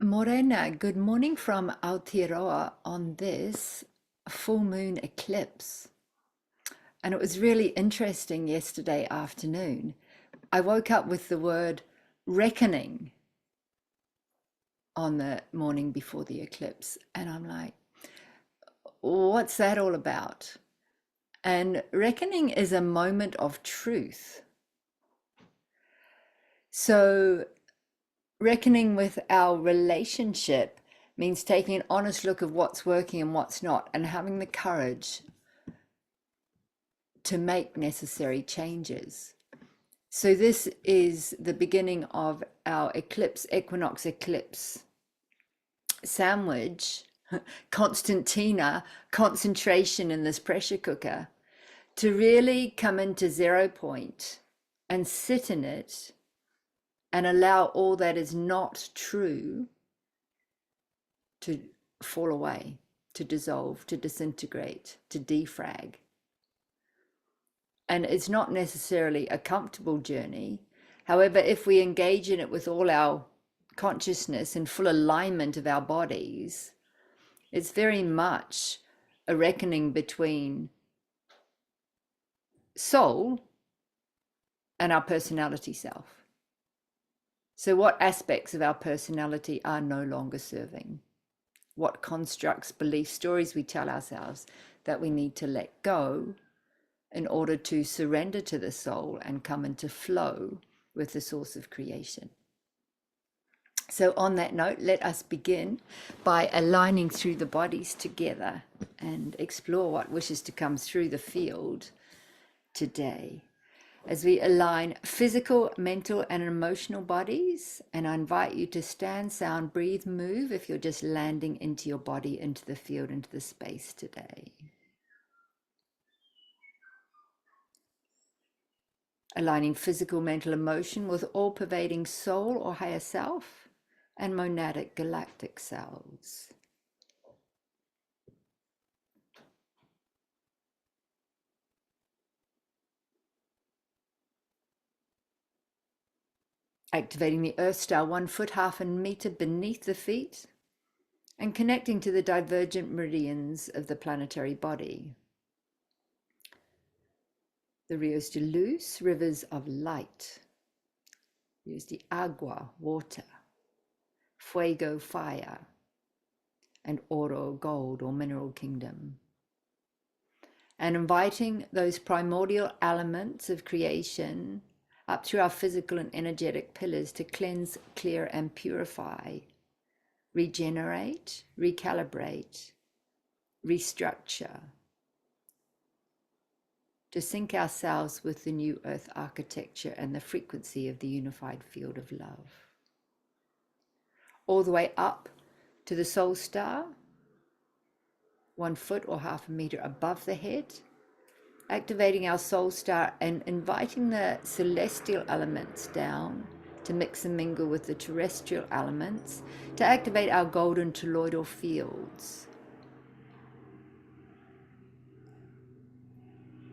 Morena, good morning from Aotearoa on this full moon eclipse. And it was really interesting yesterday afternoon. I woke up with the word reckoning on the morning before the eclipse. And I'm like, what's that all about? And reckoning is a moment of truth. So reckoning with our relationship means taking an honest look of what's working and what's not, and having the courage to make necessary changes. So this is the beginning of our Eclipse Equinox Eclipse sandwich, Constantina concentration in this pressure cooker, to really come into 0 point and sit in it and allow all that is not true to fall away, to dissolve, to disintegrate, to defrag. And it's not necessarily a comfortable journey. However, if we engage in it with all our consciousness and full alignment of our bodies, it's very much a reckoning between soul and our personality self. So what aspects of our personality are no longer serving? What constructs, belief, stories we tell ourselves that we need to let go in order to surrender to the soul and come into flow with the source of creation. So on that note, let us begin by aligning through the bodies together and explore what wishes to come through the field today. As we align physical, mental, and emotional bodies, and I invite you to stand, sound, breathe, move if you're just landing into your body, into the field, into the space today. Aligning physical, mental, emotion with all-pervading soul or higher self and monadic galactic cells. Activating the Earth Star 1 foot, half a meter beneath the feet and connecting to the divergent meridians of the planetary body. The Rios de Luz, rivers of light. Rios de Agua, water. Fuego, fire. And Oro, gold or mineral kingdom. And inviting those primordial elements of creation up through our physical and energetic pillars to cleanse, clear, and purify, regenerate, recalibrate, restructure, to sync ourselves with the new earth architecture and the frequency of the unified field of love. All the way up to the soul star, 1 foot or half a meter above the head, activating our soul star and inviting the celestial elements down to mix and mingle with the terrestrial elements to activate our golden toroidal fields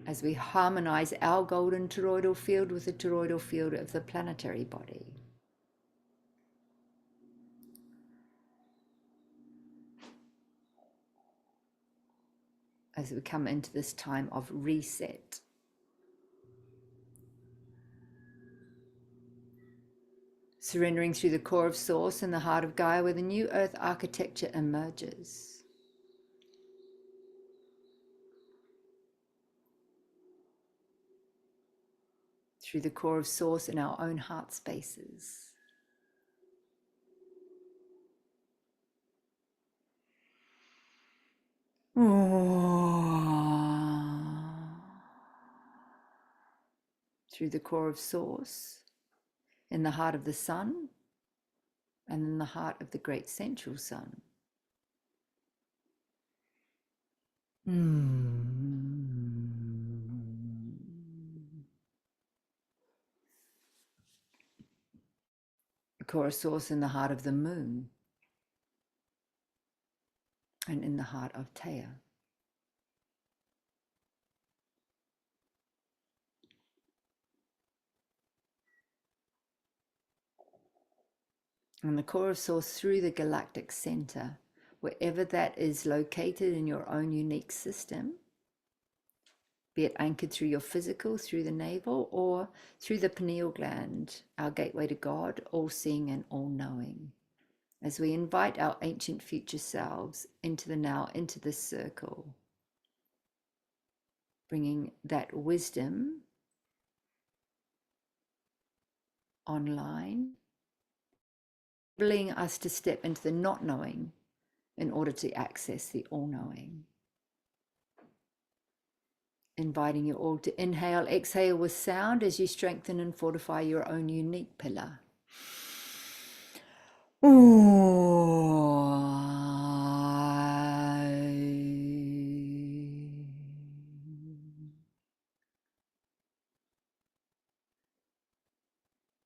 as we harmonize our golden toroidal field with the toroidal field of the planetary body. As we come into this time of reset. Surrendering through the core of Source and the heart of Gaia where the new earth architecture emerges. Through the core of Source in our own heart spaces. Through the core of Source, in the heart of the sun, and in the heart of the great central sun. The core of Source in the heart of the moon, and in the heart of Theia. And the core of source through the galactic center, wherever that is located in your own unique system, be it anchored through your physical, through the navel, or through the pineal gland, our gateway to God, all-seeing and all-knowing. As we invite our ancient future selves into the now, into this circle, bringing that wisdom online, enabling us to step into the not knowing in order to access the all-knowing. Inviting you all to inhale, exhale with sound as you strengthen and fortify your own unique pillar.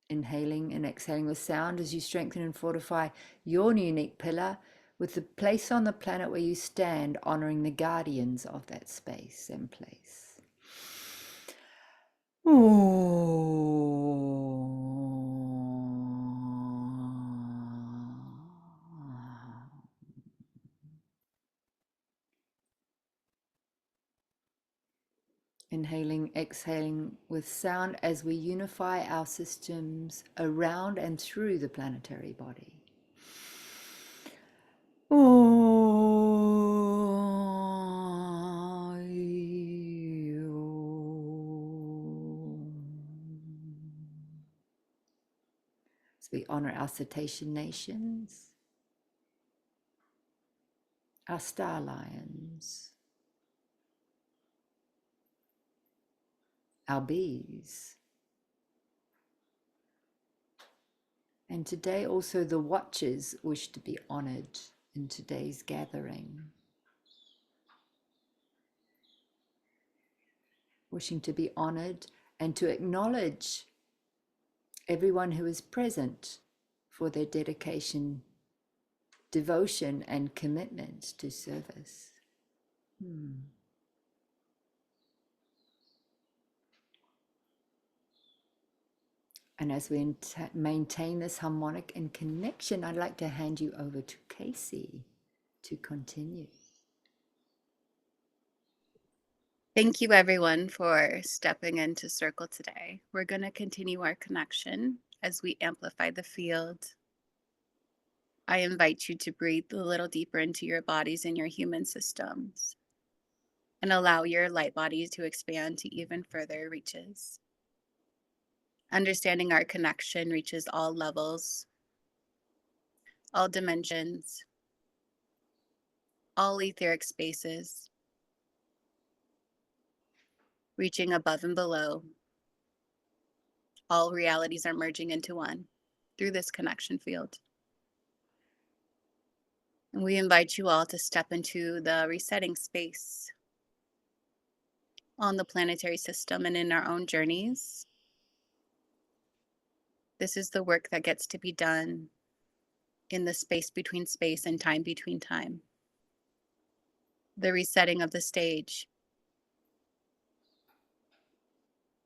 Inhaling and exhaling with sound as you strengthen and fortify your unique pillar with the place on the planet where you stand, honoring the guardians of that space and place. Inhaling, exhaling with sound as we unify our systems around and through the planetary body. As we honor our cetacean nations, our star lions, our bees, and today also the watchers wish to be honored in today's gathering. Wishing to be honored and to acknowledge everyone who is present for their dedication, devotion, and commitment to service. And as we maintain this harmonic and connection, I'd like to hand you over to Casey to continue. Thank you, everyone, for stepping into Circle today. We're going to continue our connection as we amplify the field. I invite you to breathe a little deeper into your bodies and your human systems and allow your light body to expand to even further reaches. Understanding our connection reaches all levels, all dimensions, all etheric spaces, reaching above and below. All realities are merging into one through this connection field. And we invite you all to step into the resetting space on the planetary system and in our own journeys. This is the work that gets to be done in the space between space and time between time. The resetting of the stage,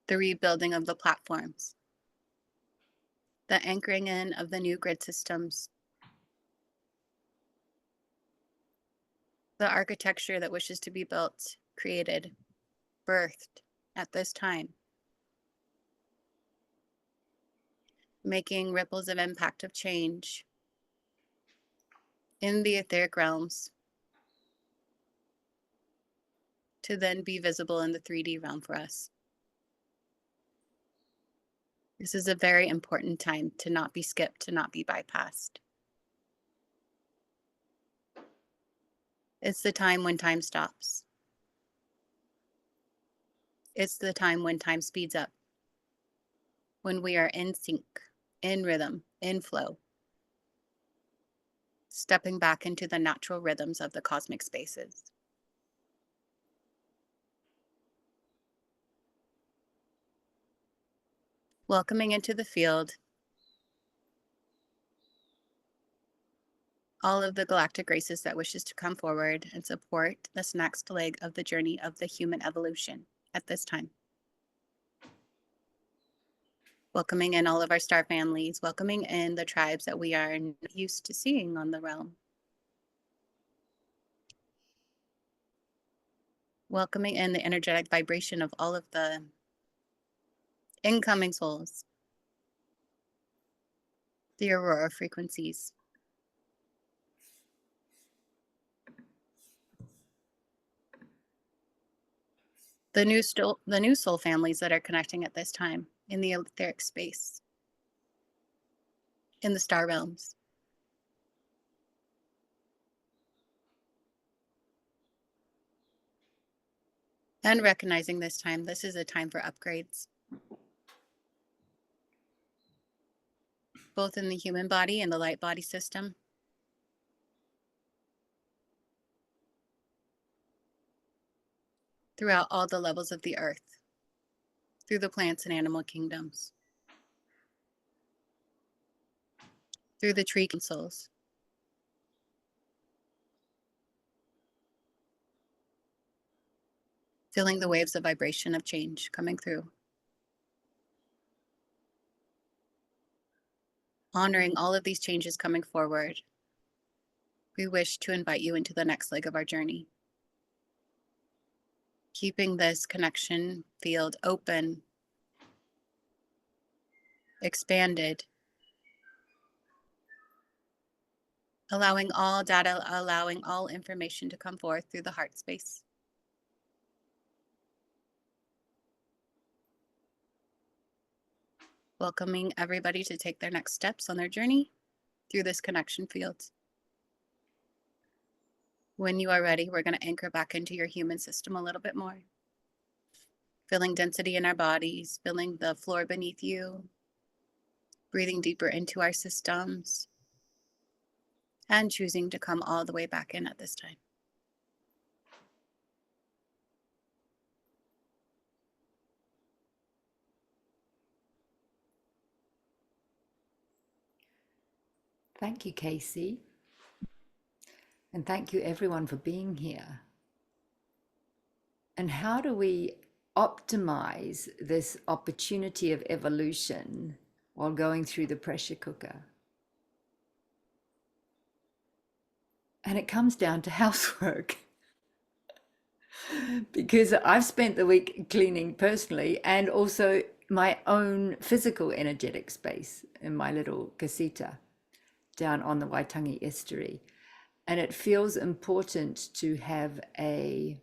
the rebuilding of the platforms, the anchoring in of the new grid systems, the architecture that wishes to be built, created, birthed at this time, making ripples of impact of change in the etheric realms to then be visible in the 3D realm for us. This is a very important time to not be skipped, to not be bypassed. It's the time when time stops. It's the time when time speeds up, when we are in sync, in rhythm, in flow, stepping back into the natural rhythms of the cosmic spaces. Welcoming into the field all of the galactic races that wishes to come forward and support this next leg of the journey of the human evolution at this time. Welcoming in all of our star families, welcoming in the tribes that we are used to seeing on the realm. Welcoming in the energetic vibration of all of the incoming souls, the aurora frequencies. The new soul families that are connecting at this time in the etheric space, in the star realms. And recognizing this time, this is a time for upgrades, both in the human body and the light body system. Throughout all the levels of the earth, through the plants and animal kingdoms, through the tree councils, feeling the waves of vibration of change coming through. Honoring all of these changes coming forward, we wish to invite you into the next leg of our journey. Keeping this connection field open, expanded, allowing all data, allowing all information to come forth through the heart space. Welcoming everybody to take their next steps on their journey through this connection field. When you are ready, we're going to anchor back into your human system a little bit more. Feeling density in our bodies, feeling the floor beneath you, breathing deeper into our systems, and choosing to come all the way back in at this time. Thank you, Casey. And thank you, everyone, for being here. And how do we optimize this opportunity of evolution while going through the pressure cooker? And it comes down to housework. Because I've spent the week cleaning personally, and also my own physical energetic space in my little casita down on the Waitangi estuary. And it feels important to have a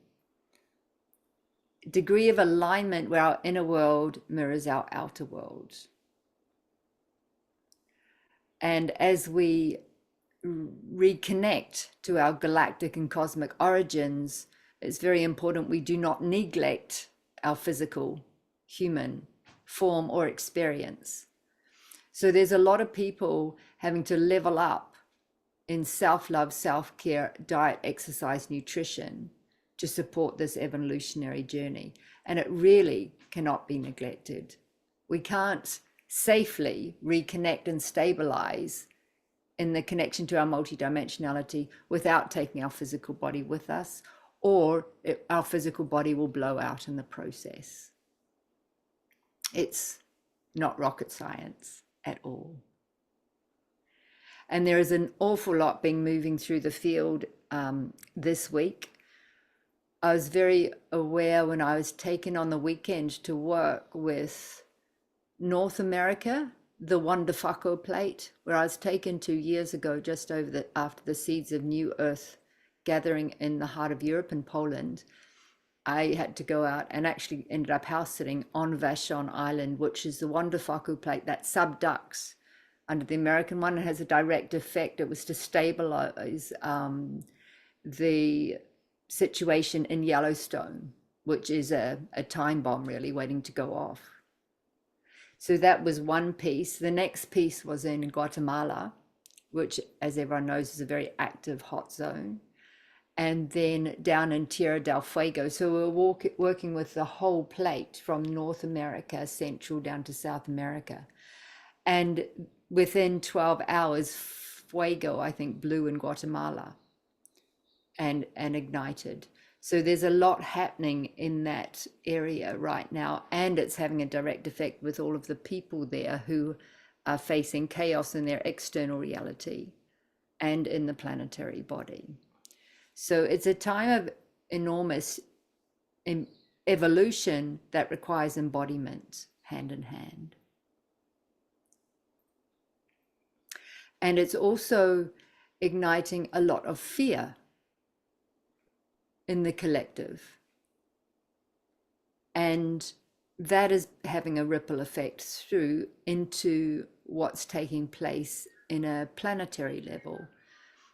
degree of alignment where our inner world mirrors our outer world. And as we reconnect to our galactic and cosmic origins, it's very important we do not neglect our physical human form or experience. So there's a lot of people having to level up in self-love, self-care, diet, exercise, nutrition to support this evolutionary journey. And it really cannot be neglected. We can't safely reconnect and stabilize in the connection to our multidimensionality without taking our physical body with us, or our physical body will blow out in the process. It's not rocket science at all. And there is an awful lot being moving through the field this week. I was very aware when I was taken on the weekend to work with North America, the Wandafako plate, where I was taken 2 years ago, just after the seeds of new earth gathering in the heart of Europe and Poland. I had to go out and actually ended up house sitting on Vashon Island, which is the Wandafako plate that subducts under the American one. It has a direct effect. It was to stabilize the situation in Yellowstone, which is a time bomb really waiting to go off. So that was one piece. The next piece was in Guatemala, which, as everyone knows, is a very active hot zone. And then down in Tierra del Fuego. So we're working with the whole plate from North America, Central down to South America. And within 12 hours, Fuego, I think, blew in Guatemala and ignited. So there's a lot happening in that area right now, and it's having a direct effect with all of the people there who are facing chaos in their external reality and in the planetary body. So it's a time of enormous evolution that requires embodiment hand in hand. And it's also igniting a lot of fear in the collective. And that is having a ripple effect through into what's taking place in a planetary level.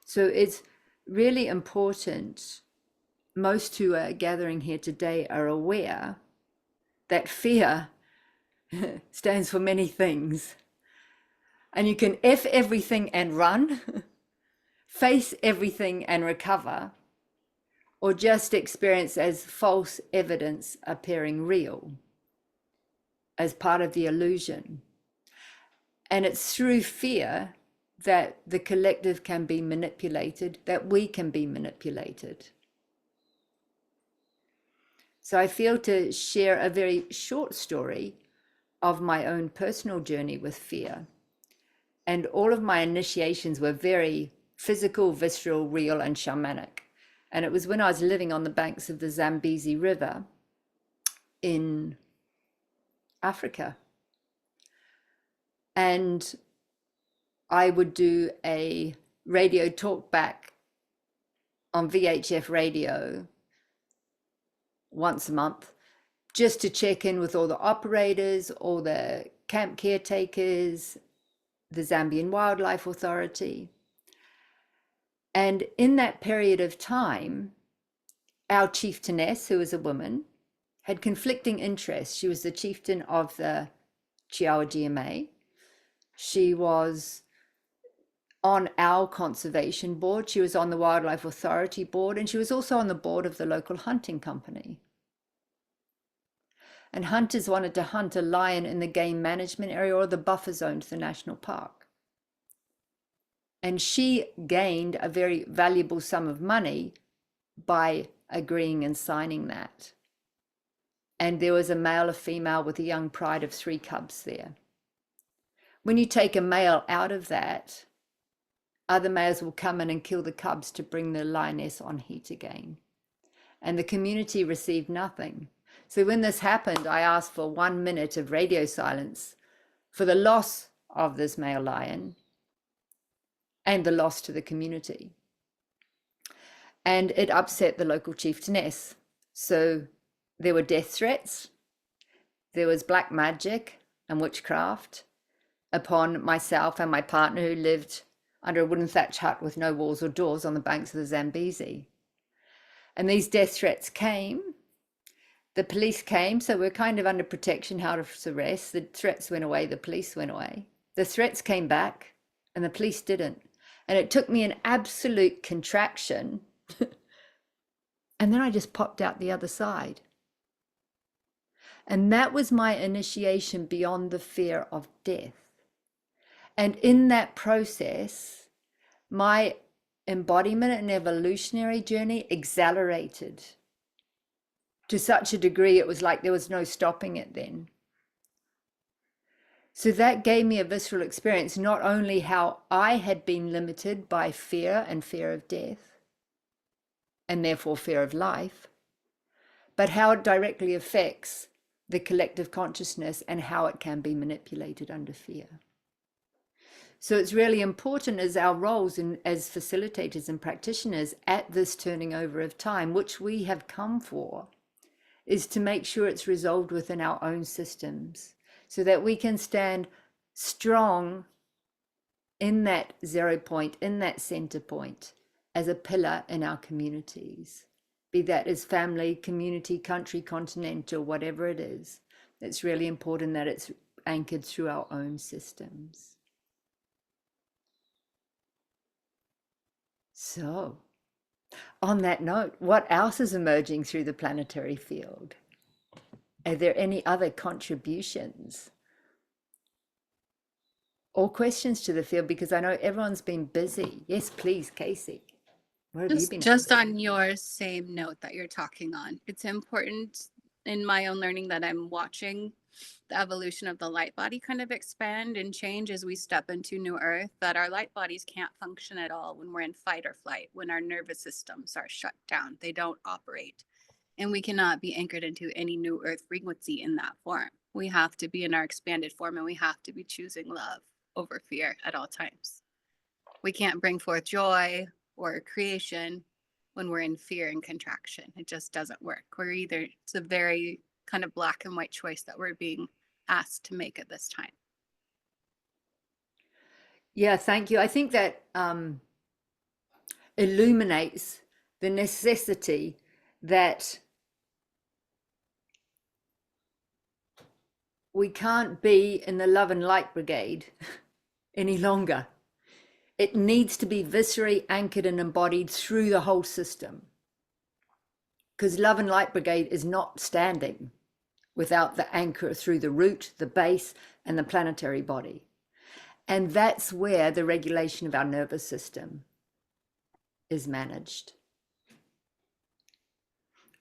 So it's really important. Most who are gathering here today are aware that fear stands for many things. And you can F everything and run, face everything and recover, or just experience as false evidence appearing real, as part of the illusion. And it's through fear that the collective can be manipulated, that we can be manipulated. So I feel to share a very short story of my own personal journey with fear. And all of my initiations were very physical, visceral, real, and shamanic. And it was when I was living on the banks of the Zambezi River in Africa. And I would do a radio talk back on VHF radio once a month, just to check in with all the operators, all the camp caretakers, the Zambian Wildlife Authority. And in that period of time, our chieftainess, who was a woman, had conflicting interests. She was the chieftain of the Chiawa GMA. She was on our conservation board. She was on the Wildlife Authority board, and she was also on the board of the local hunting company. And hunters wanted to hunt a lion in the game management area or the buffer zone to the national park. And she gained a very valuable sum of money by agreeing and signing that. And there was a male, a female with a young pride of 3 cubs there. When you take a male out of that, other males will come in and kill the cubs to bring the lioness on heat again. And the community received nothing. So when this happened, I asked for 1 minute of radio silence for the loss of this male lion and the loss to the community. And it upset the local chieftainess. So there were death threats, there was black magic and witchcraft upon myself and my partner, who lived under a wooden thatch hut with no walls or doors on the banks of the Zambezi. And these death threats came. The police came, so we're kind of under protection, house arrest. The threats went away, the police went away. The threats came back and the police didn't. And it took me an absolute contraction. And then I just popped out the other side. And that was my initiation beyond the fear of death. And in that process, my embodiment and evolutionary journey accelerated to such a degree it was like there was no stopping it then. So that gave me a visceral experience, not only how I had been limited by fear and fear of death, and therefore fear of life, but how it directly affects the collective consciousness and how it can be manipulated under fear. So it's really important as our roles as facilitators and practitioners at this turning over of time, which we have come for, is to make sure it's resolved within our own systems so that we can stand strong in that 0 point, in that center point, as a pillar in our communities, be that as family, community, country, continental, whatever it is. It's really important that it's anchored through our own systems. So, on that note, what else is emerging through the planetary field? Are there any other contributions or questions to the field? Because I know everyone's been busy. Yes, please, Casey. What have you been Just on your same note that you're talking on, it's important in my own learning that I'm watching the evolution of the light body kind of expand and change as we step into new earth, that our light bodies can't function at all when we're in fight or flight, when our nervous systems are shut down. They don't operate. And we cannot be anchored into any new earth frequency in that form. We have to be in our expanded form, and we have to be choosing love over fear at all times. We can't bring forth joy or creation when we're in fear and contraction. It just doesn't work. It's a very kind of black and white choice that we're being asked to make at this time. Yeah, thank you. I think that illuminates the necessity that we can't be in the love and light brigade any longer. It needs to be viscerally anchored and embodied through the whole system. Because love and light brigade is not standing without the anchor through the root, the base, and the planetary body. And that's where the regulation of our nervous system is managed.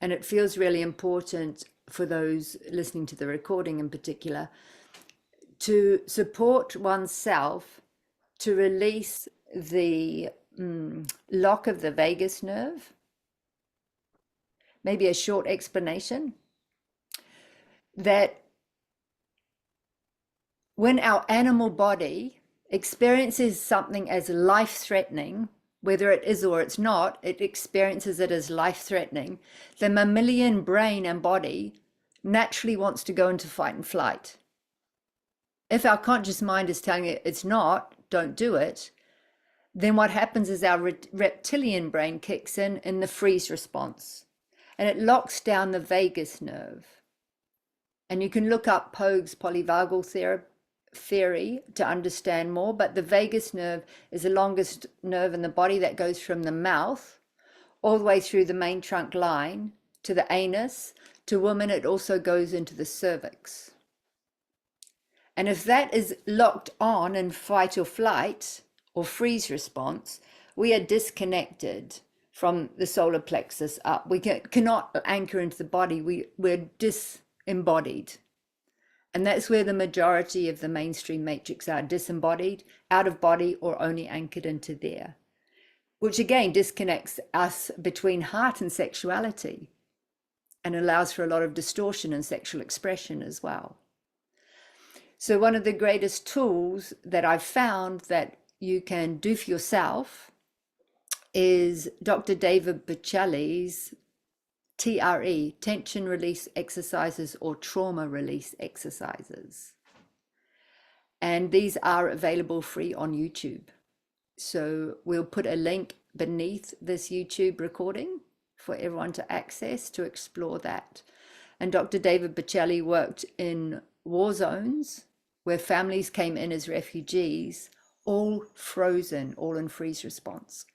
And it feels really important for those listening to the recording in particular to support oneself to release the lock of the vagus nerve. Maybe a short explanation that when our animal body experiences something as life-threatening, whether it is or it's not, it experiences it as life-threatening, the mammalian brain and body naturally wants to go into fight and flight. If our conscious mind is telling it it's not, don't do it, then what happens is our reptilian brain kicks in the freeze response, and it locks down the vagus nerve. And you can look up Pogue's polyvagal theory to understand more, but the vagus nerve is the longest nerve in the body that goes from the mouth all the way through the main trunk line to the anus. To women, it also goes into the cervix. And if that is locked on in fight or flight or freeze response, we are disconnected from the solar plexus up. We cannot anchor into the body. We're disembodied. And that's where the majority of the mainstream matrix are disembodied, out of body, or only anchored into there, which again disconnects us between heart and sexuality and allows for a lot of distortion in sexual expression as well. So one of the greatest tools that I've found that you can do for yourself is Dr. David Bocelli's TRE, tension release exercises or trauma release exercises. And these are available free on YouTube. So we'll put a link beneath this YouTube recording for everyone to access to explore that. And Dr. David Bocelli worked in war zones where families came in as refugees, all frozen, all in freeze response.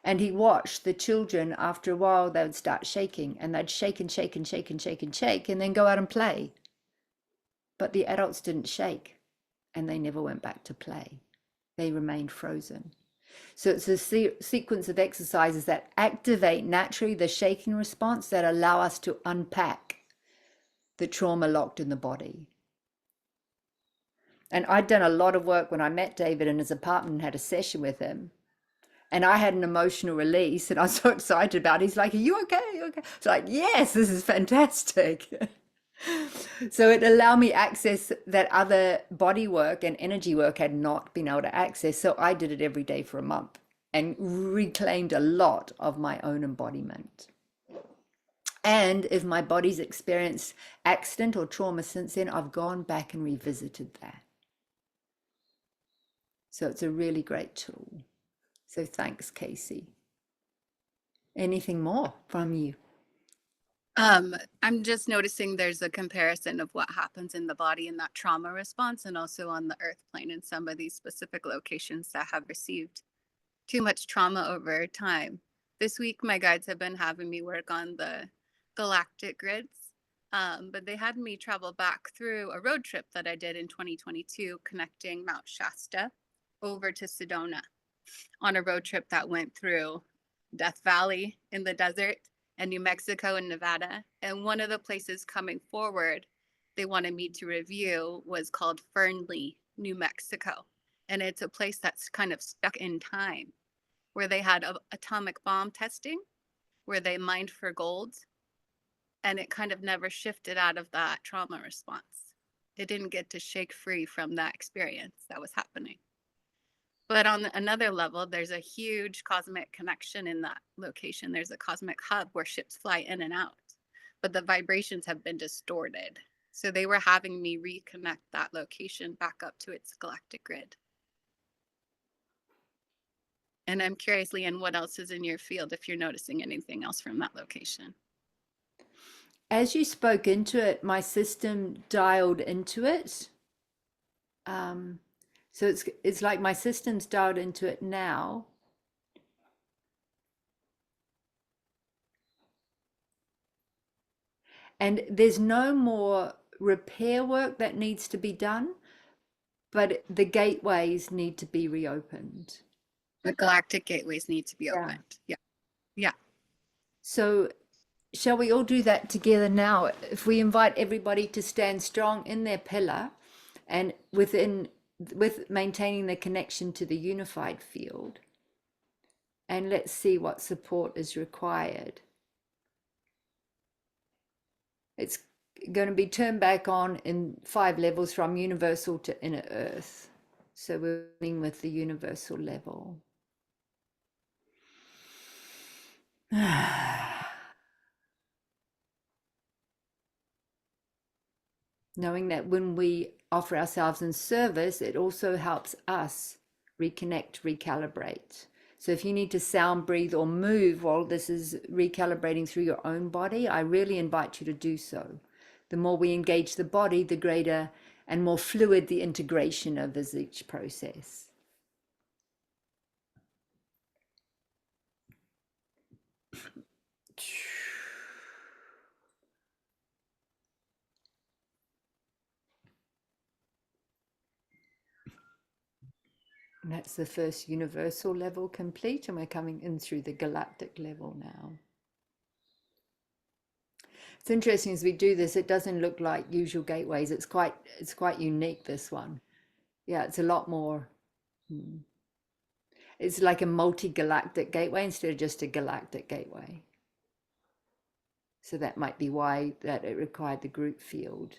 And he watched the children, after a while, they would start shaking, and they'd shake and shake and shake and shake and shake, and then go out and play. But the adults didn't shake, and they never went back to play. They remained frozen. So it's a sequence of exercises that activate naturally the shaking response that allow us to unpack the trauma locked in the body. And I'd done a lot of work when I met David in his apartment and had a session with him. And I had an emotional release, and I was so excited about it. He's like, are you okay? Are you okay? It's like, yes, this is fantastic. So it allowed me access that other body work and energy work had not been able to access. So I did it every day for a month and reclaimed a lot of my own embodiment. And if my body's experienced accident or trauma since then, I've gone back and revisited that. So it's a really great tool. So thanks, Casey. Anything more from you? I'm just noticing there's a comparison of what happens in the body in that trauma response, and also on the earth plane in some of these specific locations that have received too much trauma over time. This week, my guides have been having me work on the galactic grids, but they had me travel back through a road trip that I did in 2022, connecting Mount Shasta over to Sedona. on a road trip that went through Death Valley in the desert and New Mexico and Nevada. And one of the places coming forward they wanted me to review was called Fernley, New Mexico. And it's a place that's kind of stuck in time, where they had atomic bomb testing, where they mined for gold, and it kind of never shifted out of that trauma response. It didn't get to shake free from that experience that was happening. But on another level, there's a huge cosmic connection in that location. There's a cosmic hub where ships fly in and out, but the vibrations have been distorted. So they were having me reconnect that location back up to its galactic grid. And I'm curious, Leanne, what else is in your field if you're noticing anything else from that location? As you spoke into it, my system dialed into it. So it's like my system's dialed into it now. And there's no more repair work that needs to be done, but the gateways need to be reopened. The galactic gateways need to be Yeah. opened. Yeah. Yeah. So shall we all do that together now? If we invite everybody to stand strong in their pillar and with maintaining the connection to the unified field, and let's see what support is required. It's going to be turned back on in 5 levels from universal to inner earth. So we're dealing with the universal level. Knowing that when we offer ourselves in service, it also helps us reconnect, recalibrate. So if you need to sound, breathe, or move while this is recalibrating through your own body, I really invite you to do so. The more we engage the body, the greater and more fluid the integration of each process. And that's the first universal level complete, and we're coming in through the galactic level now. It's interesting as we do this, it doesn't look like usual gateways. It's quite unique, this one. Yeah, it's a lot more. It's like a multi-galactic gateway instead of just a galactic gateway. So that might be why that it required the group field.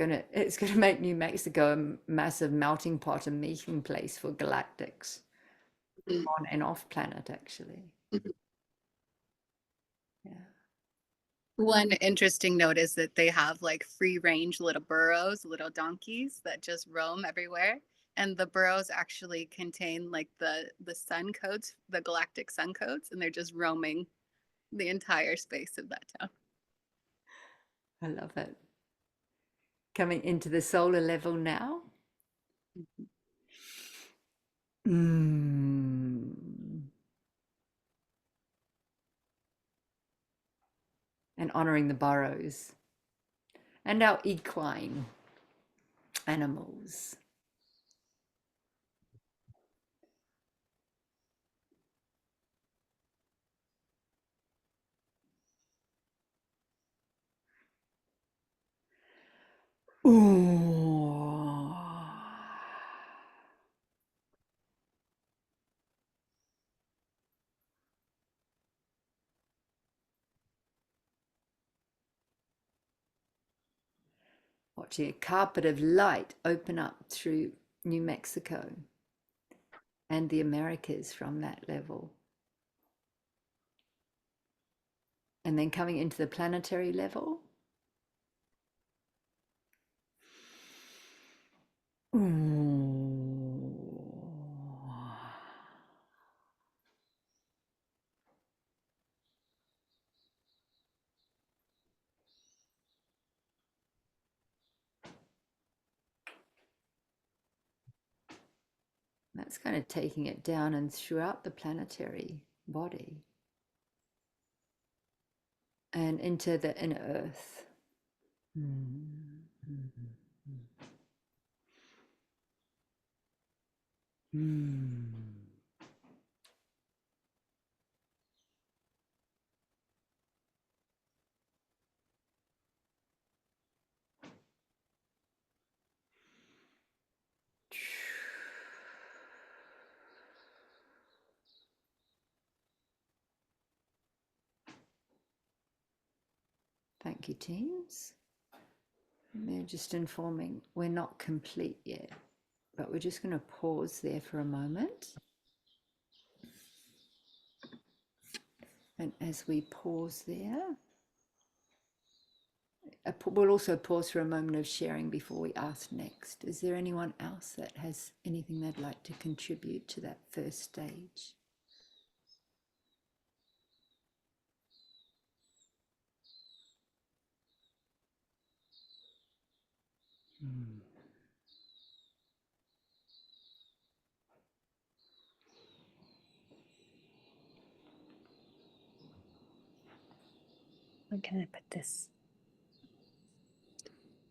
It's gonna make New Mexico a massive melting pot and meeting place for galactics, on and off planet, actually. Yeah. One interesting note is that they have like free range little burrows, little donkeys that just roam everywhere. And the burrows actually contain like the sun codes, the galactic sun codes, and they're just roaming the entire space of that town. I love it. Coming into the solar level now. And honoring the burrows and our equine animals. Ooh. Watching a carpet of light open up through New Mexico and the Americas from that level. And then coming into the planetary level. Ooh. That's kind of taking it down and throughout the planetary body and into the inner earth. Hmm. Thank you, teams. They're just informing we're not complete yet, but we're just going to pause there for a moment. And as we pause there, we'll also pause for a moment of sharing before we ask next. Is there anyone else that has anything they'd like to contribute to that first stage? Hmm. Where can I put this?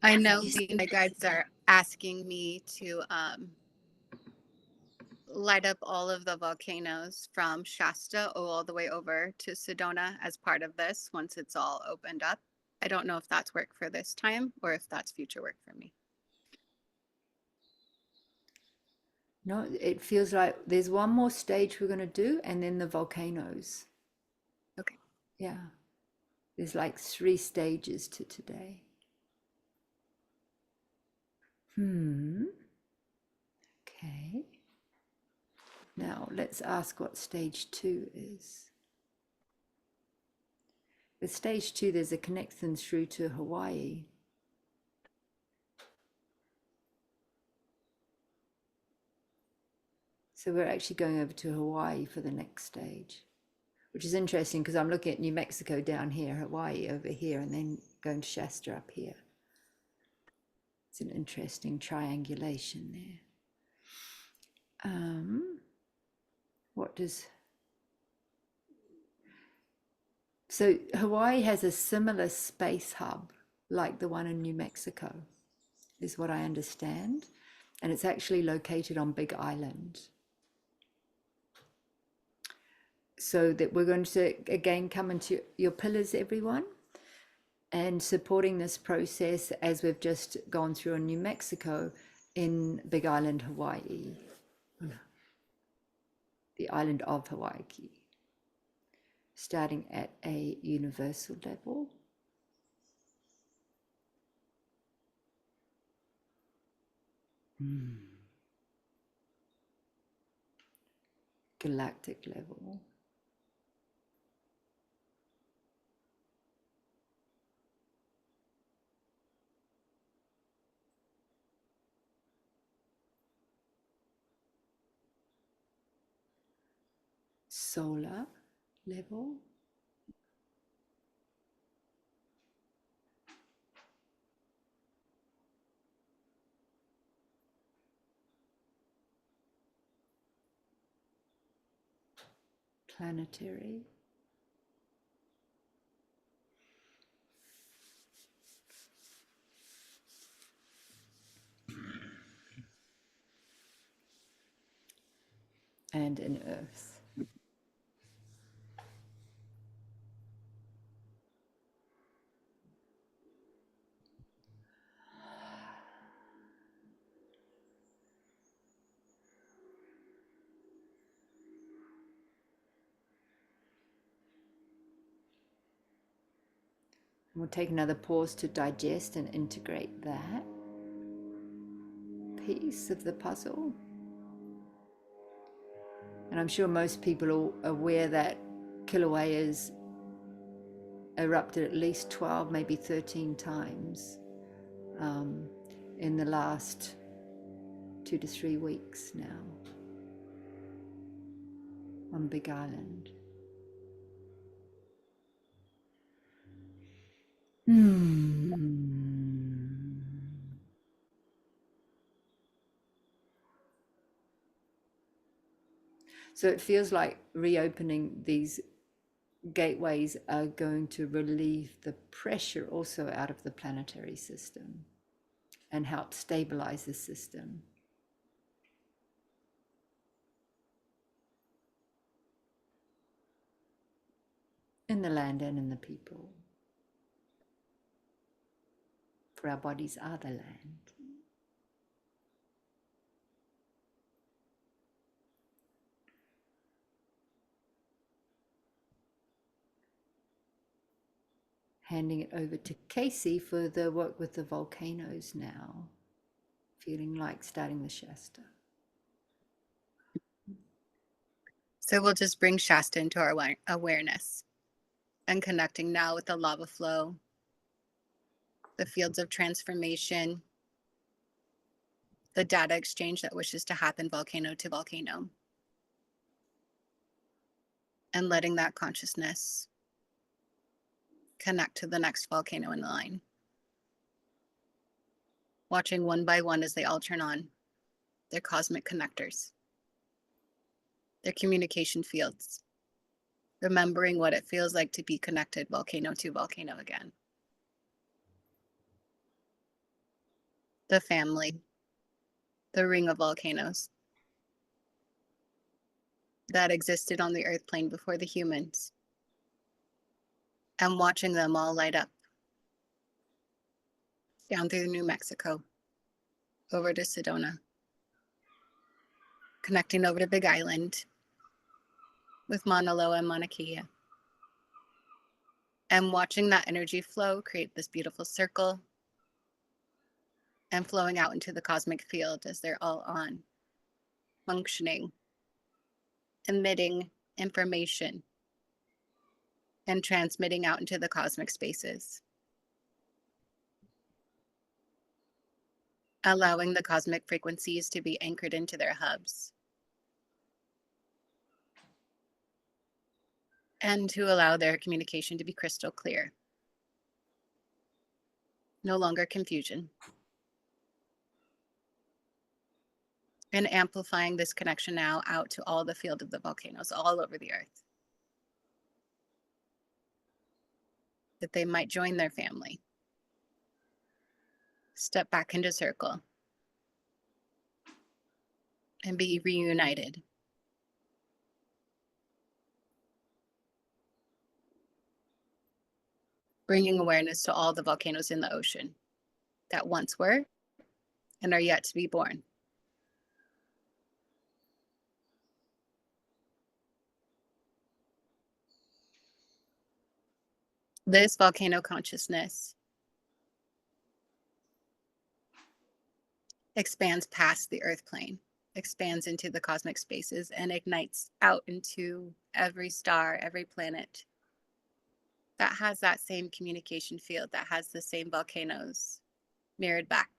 I know my guides are asking me to light up all of the volcanoes from Shasta all the way over to Sedona as part of this once it's all opened up. I don't know if that's work for this time or if that's future work for me. No, it feels like there's one more stage we're going to do and then the volcanoes. Okay. Yeah. There's like 3 stages to today. Okay. Now let's ask what stage 2 is. With stage 2, there's a connection through to Hawaii. So we're actually going over to Hawaii for the next stage, which is interesting because I'm looking at New Mexico down here, Hawaii over here, and then going to Shasta up here. It's an interesting triangulation there. What does... So Hawaii has a similar space hub like the one in New Mexico, is what I understand. And it's actually located on Big Island. So that we're going to, again, come into your pillars, everyone, and supporting this process as we've just gone through in New Mexico in Big Island, Hawaii. The island of Hawaii, starting at a universal level. Galactic level. Solar level. Planetary. And in Earth. We'll take another pause to digest and integrate that piece of the puzzle. And I'm sure most people are aware that Kilauea's erupted at least 12, maybe 13 times in the last 2 to 3 weeks now on Big Island. So it feels like reopening these gateways are going to relieve the pressure also out of the planetary system and help stabilize the system. in the land and in the people. For our bodies are the land. Handing it over to Casey for the work with the volcanoes now. Feeling like starting the Shasta. So we'll just bring Shasta into our awareness and connecting now with the lava flow, the fields of transformation, the data exchange that wishes to happen volcano to volcano, and letting that consciousness connect to the next volcano in the line. Watching one by one as they all turn on, their cosmic connectors, their communication fields, remembering what it feels like to be connected volcano to volcano again. The family, the ring of volcanoes that existed on the earth plane before the humans, and watching them all light up down through New Mexico, over to Sedona, connecting over to Big Island with Mauna Loa and Mauna Kea, and watching that energy flow create this beautiful circle and flowing out into the cosmic field as they're all on, functioning, emitting information, and transmitting out into the cosmic spaces, allowing the cosmic frequencies to be anchored into their hubs, and to allow their communication to be crystal clear. No longer confusion. And amplifying this connection now out to all the field of the volcanoes all over the earth, that they might join their family, step back into circle, and be reunited. Bringing awareness to all the volcanoes in the ocean that once were and are yet to be born. This volcano consciousness expands past the earth plane, expands into the cosmic spaces, and ignites out into every star, every planet that has that same communication field, that has the same volcanoes mirrored back,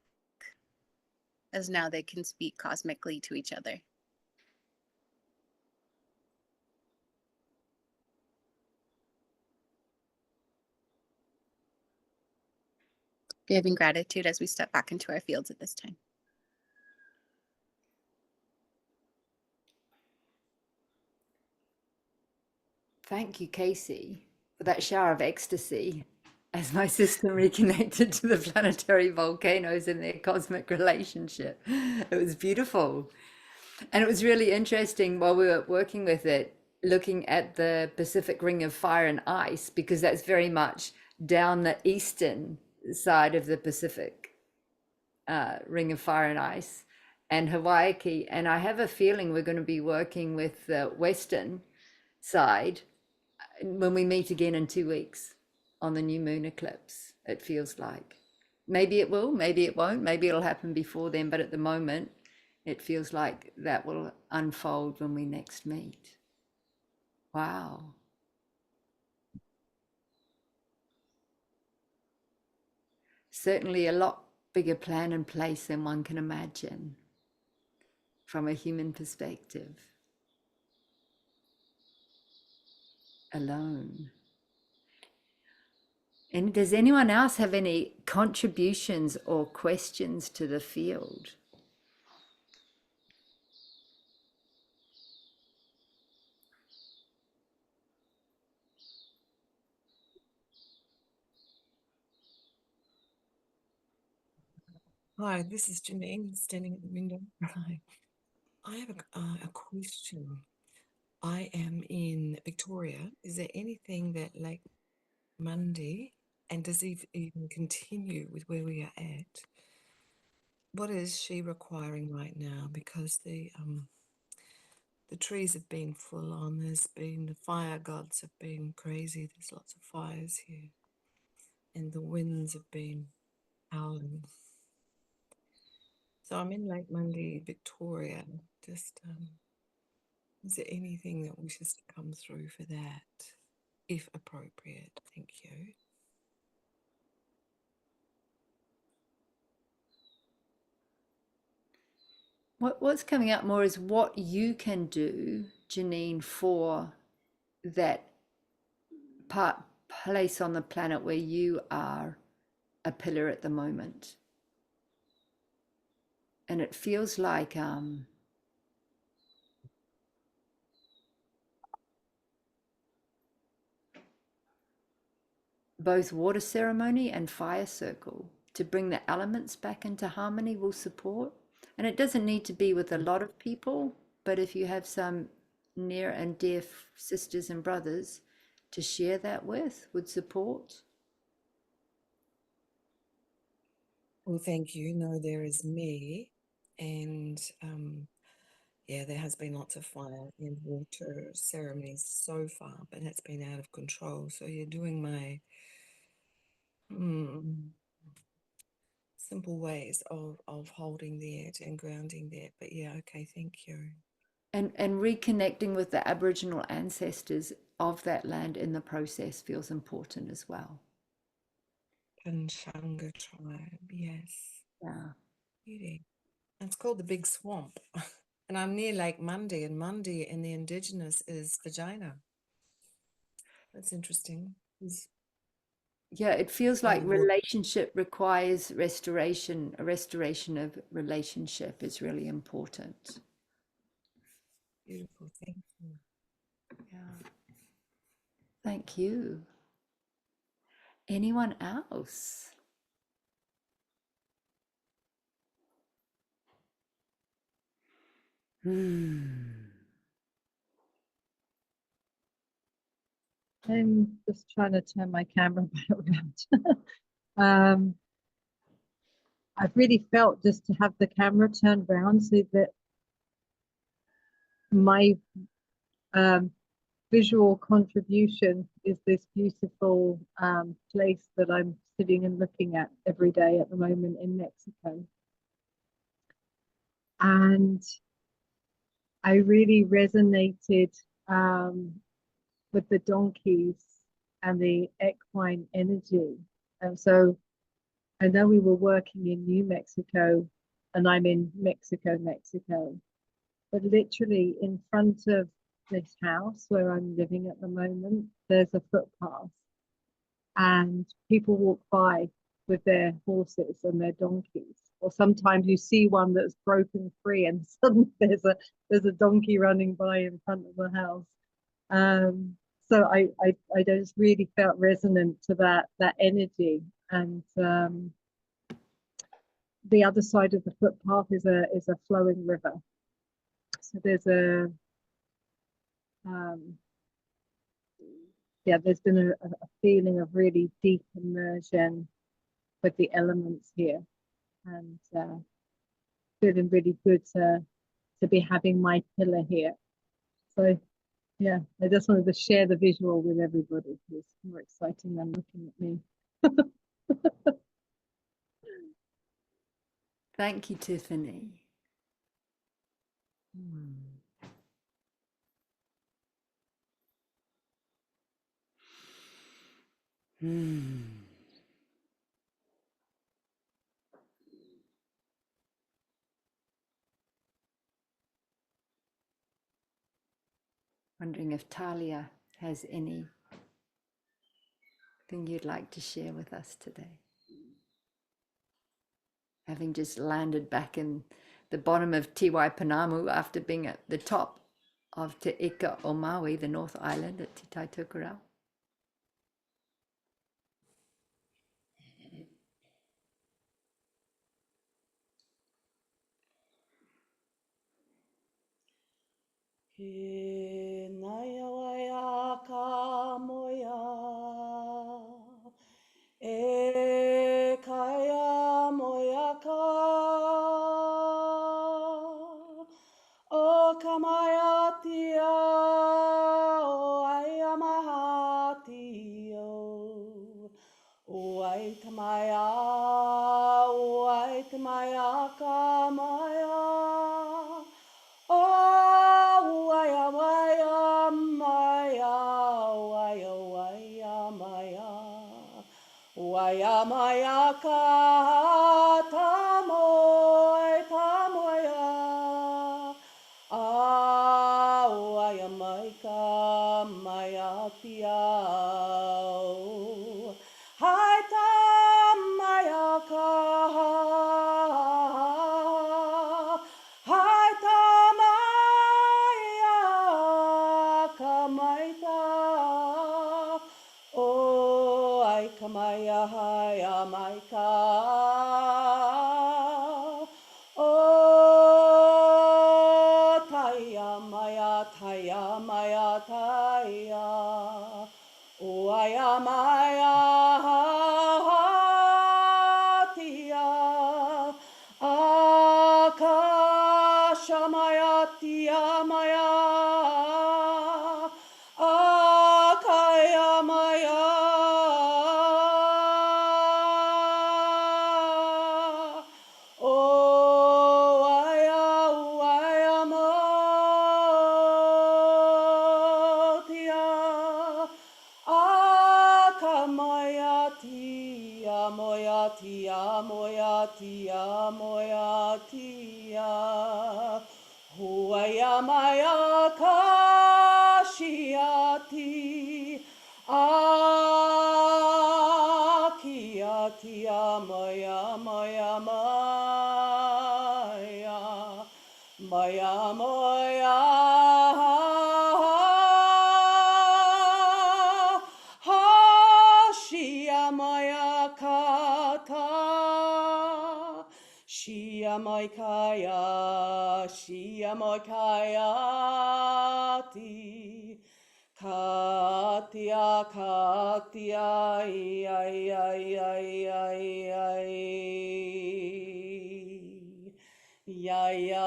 as now they can speak cosmically to each other. Giving gratitude as we step back into our fields at this time. Thank you, Casey, for that shower of ecstasy as my system reconnected to the planetary volcanoes and their cosmic relationship. It was beautiful. And it was really interesting while we were working with it, looking at the Pacific Ring of Fire and Ice, because that's very much down the eastern side of the Pacific Ring of Fire and Ice and Hawaii. And I have a feeling we're going to be working with the western side when we meet again in 2 weeks on the new moon eclipse. It feels like maybe it will, maybe it won't, maybe it'll happen before then, but at the moment it feels like that will unfold when we next meet. Wow. Certainly a lot bigger plan in place than one can imagine from a human perspective. Alone. And does anyone else have any contributions or questions to the field? Hi, this is Janine standing at the window. Hi. I have a question. I am in Victoria. Is there anything that, like Monday, and does it even continue with where we are at? What is she requiring right now? Because the trees have been full on. The fire gods have been crazy. There's lots of fires here, and the winds have been howling. So I'm in Lake Mundy, Victoria. Just is there anything that wishes to come through for that, if appropriate? Thank you. What's coming out more is what you can do, Janine, for that place on the planet where you are a pillar at the moment. And it feels like both water ceremony and fire circle to bring the elements back into harmony will support. And it doesn't need to be with a lot of people, but if you have some near and dear sisters and brothers to share that with, would support. Well, thank you. No, there is me, and yeah, there has been lots of fire and water ceremonies so far, but it's been out of control. So you're doing my simple ways of holding that and grounding that. But yeah, okay, thank you. And reconnecting with the Aboriginal ancestors of that land in the process feels important as well. Panchanga tribe, yes. Yeah. Beauty. It's called the Big Swamp. And I'm near Lake Mundy, and Mundy in the indigenous is vagina. That's interesting. Yeah, it feels like relationship requires restoration. A restoration of relationship is really important. Beautiful, thank you. Yeah. Thank you. Anyone else? I'm just trying to turn my camera back around. I've really felt just to have the camera turned around so that my visual contribution is this beautiful place that I'm sitting and looking at every day at the moment in Mexico. And I really resonated with the donkeys and the equine energy. And so I know we were working in New Mexico and I'm in Mexico, but literally in front of this house where I'm living at the moment, there's a footpath and people walk by with their horses and their donkeys. Or sometimes you see one that's broken free and suddenly there's a donkey running by in front of the house. So I just really felt resonant to that energy. And the other side of the footpath is a flowing river. So there's there's been a feeling of really deep immersion with the elements here, and feeling really good to be having my pillar here. So yeah, I just wanted to share the visual with everybody. It's more exciting than looking at me. Thank you, Tiffany. Wondering if Talia has anything you'd like to share with us today. Having just landed back in the bottom of Te Waipanamu after being at the top of Te Ika o Maui, the North Island at Te Taitukurau. He maya ka tamoy tamoya. Awaya mai ka maya tiao. Hai tamaya ka. Hai tamaya ka maita. O ai kamaya hai amaika. O taya maya taya maya taya. O aya maya tia. Akasha maya tia maya. Akaya maya. Oh, aya motia. Akamaya tia moya tia moya tia moya tia. Huaya maya kashiati. Akiatia maya maya maya. Maya maya. Shia maya kata. Shia maikaya. Shia maikaya ti. Katia, Katia, ay, ay, ay, ay, ay, ay. Ya, ya.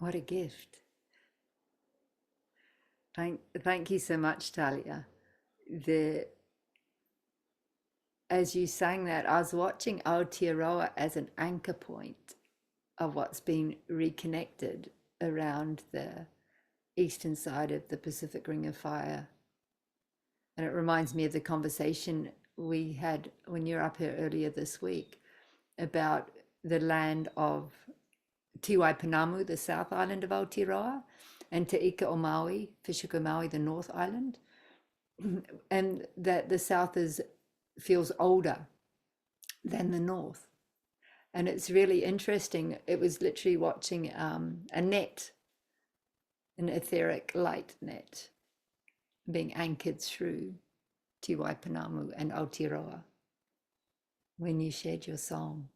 What a gift. Thank you so much, Talia. As you sang that, I was watching Aotearoa as an anchor point of what's been reconnected around the eastern side of the Pacific Ring of Fire. And it reminds me of the conversation we had when you were up here earlier this week about the land of Te Waipanamu, the South Island of Aotearoa, and Te Ika o Maui, Fishiko Maui, the North Island, and that the South feels older than the North. And it's really interesting. It was literally watching a net, an etheric light net, being anchored through Te Waipanamu and Aotearoa when you shared your song.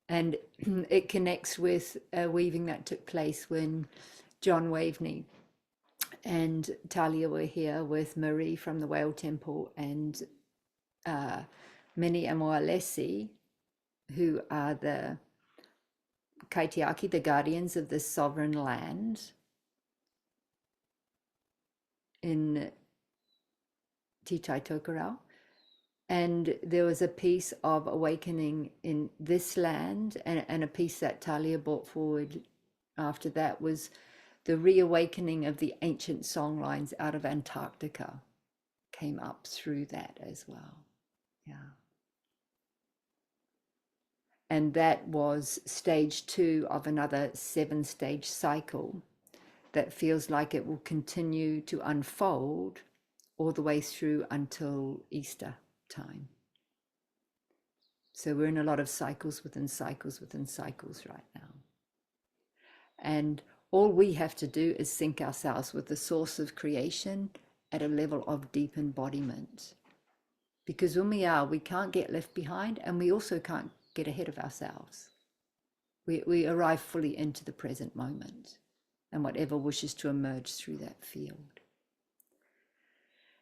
And it connects with a weaving that took place when John Waveney and Talia were here with Marie from the Whale Temple and Mini Amoalesi, who are the Kaitiaki, the guardians of the sovereign land in Te Tai Tokerau. And there was a piece of awakening in this land, and a piece that Talia brought forward after that was the reawakening of the ancient songlines out of Antarctica came up through that as well. Yeah. And that was stage 2 of another 7-stage cycle that feels like it will continue to unfold all the way through until Easter time. So we're in a lot of cycles within cycles within cycles right now. And all we have to do is sync ourselves with the source of creation at a level of deep embodiment. Because when we are, we can't get left behind, and we also can't get ahead of ourselves. We arrive fully into the present moment and whatever wishes to emerge through that field.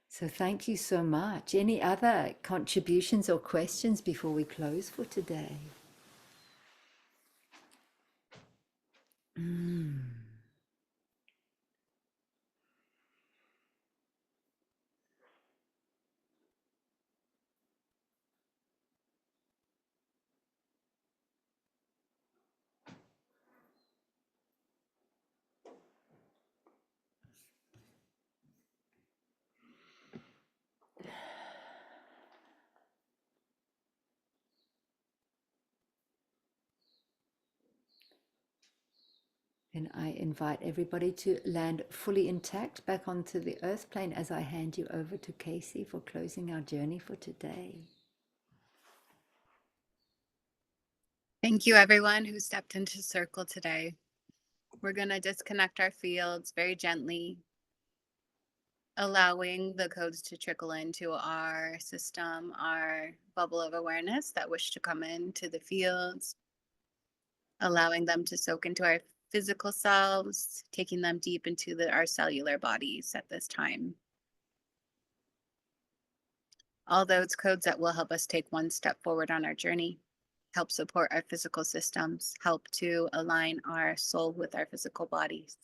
So thank you so much. Any other contributions or questions before we close for today? And I invite everybody to land fully intact back onto the earth plane as I hand you over to Casey for closing our journey for today. Thank you, everyone who stepped into circle today. We're going to disconnect our fields very gently, allowing the codes to trickle into our system, our bubble of awareness that wish to come into the fields, allowing them to soak into our physical selves, taking them deep into our cellular bodies at this time. All those codes that will help us take one step forward on our journey, help support our physical systems, help to align our soul with our physical bodies.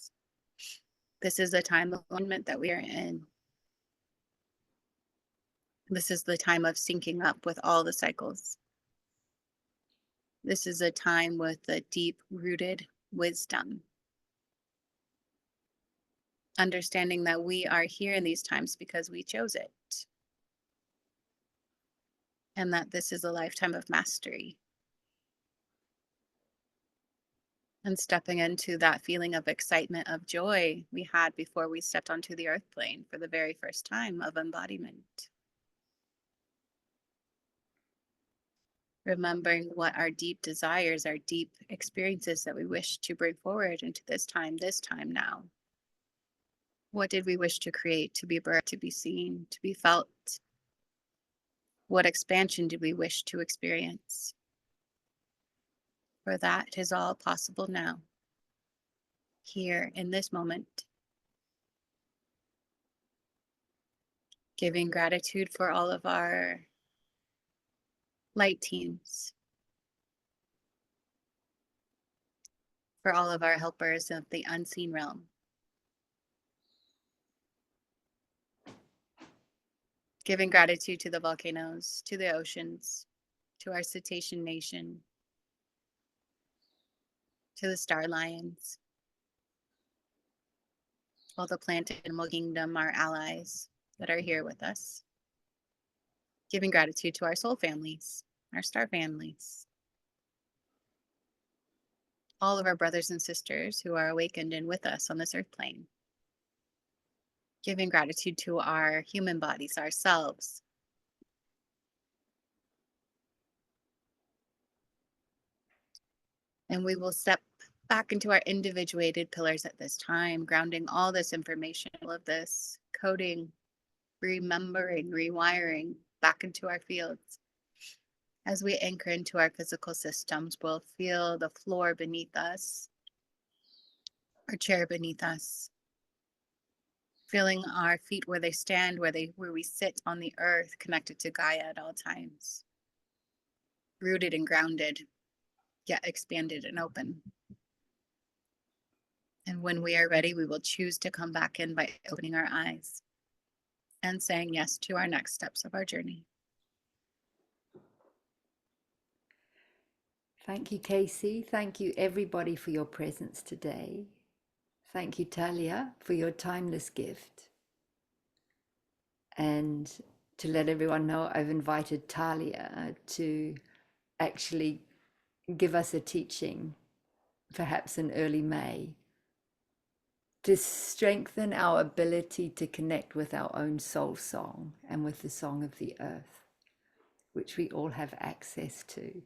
This is the time of alignment that we are in. This is the time of syncing up with all the cycles. This is a time with a deep-rooted wisdom. Understanding that we are here in these times because we chose it. And that this is a lifetime of mastery. And stepping into that feeling of excitement, of joy we had before we stepped onto the earth plane for the very first time of embodiment. Remembering what our deep desires, our deep experiences that we wish to bring forward into this time now. What did we wish to create, to be birthed, to be seen, to be felt? What expansion did we wish to experience? For that is all possible now, here in this moment. Giving gratitude for all of our light teams, for all of our helpers of the unseen realm. Giving gratitude to the volcanoes, to the oceans, to our cetacean nation, to the star lions, all the plant and animal kingdom, our allies that are here with us. Giving gratitude to our soul families, our star families, all of our brothers and sisters who are awakened and with us on this earth plane. Giving gratitude to our human bodies, ourselves. And we will step back into our individuated pillars at this time, grounding all this information, all of this coding, remembering, rewiring back into our fields. As we anchor into our physical systems, we'll feel the floor beneath us, our chair beneath us, feeling our feet where they stand, where we sit on the earth, connected to Gaia at all times, rooted and grounded, yet expanded and open. And when we are ready, we will choose to come back in by opening our eyes and saying yes to our next steps of our journey. Thank you, Casey. Thank you, everybody, for your presence today. Thank you, Talia, for your timeless gift. And to let everyone know, I've invited Talia to actually give us a teaching, perhaps in early May, to strengthen our ability to connect with our own soul song and with the song of the earth, which we all have access to.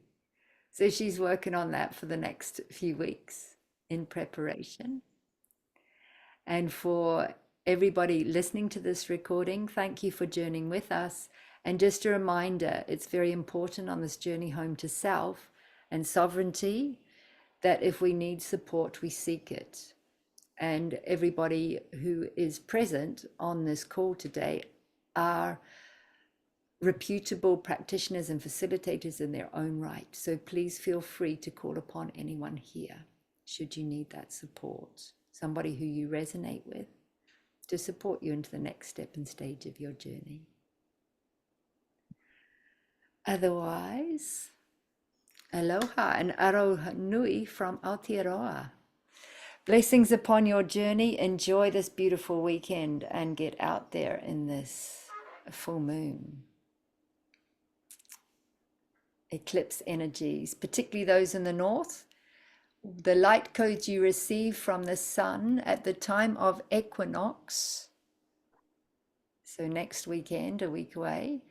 So she's working on that for the next few weeks in preparation. And for everybody listening to this recording, thank you for journeying with us. And just a reminder, it's very important on this journey home to self and sovereignty that if we need support, we seek it. And everybody who is present on this call today are reputable practitioners and facilitators in their own right. So please feel free to call upon anyone here should you need that support, somebody who you resonate with, to support you into the next step and stage of your journey. Otherwise, aloha and aroha nui from Aotearoa. Blessings upon your journey. Enjoy this beautiful weekend and get out there in this full moon. Eclipse energies, particularly those in the north. The light codes you receive from the sun at the time of equinox, so next weekend, a week away,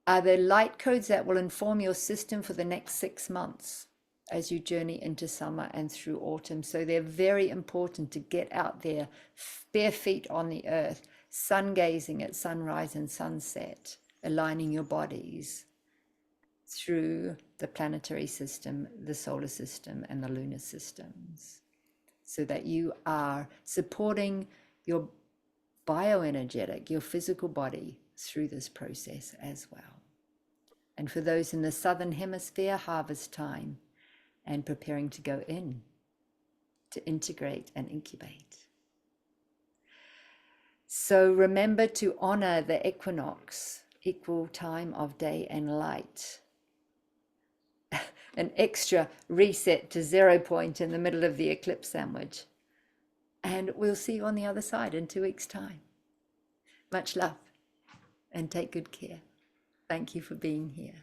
are the light codes that will inform your system for the next 6 months as you journey into summer and through autumn. So they're very important to get out there, bare feet on the earth, sun gazing at sunrise and sunset, aligning your bodies through the planetary system, the solar system, and the lunar systems, so that you are supporting your bioenergetic, your physical body through this process as well. And for those in the southern hemisphere, harvest time and preparing to go in to integrate and incubate. So remember to honor the equinox, equal time of day and light. An extra reset to 0 point in the middle of the eclipse sandwich. And we'll see you on the other side in 2 weeks' time. Much love and take good care. Thank you for being here.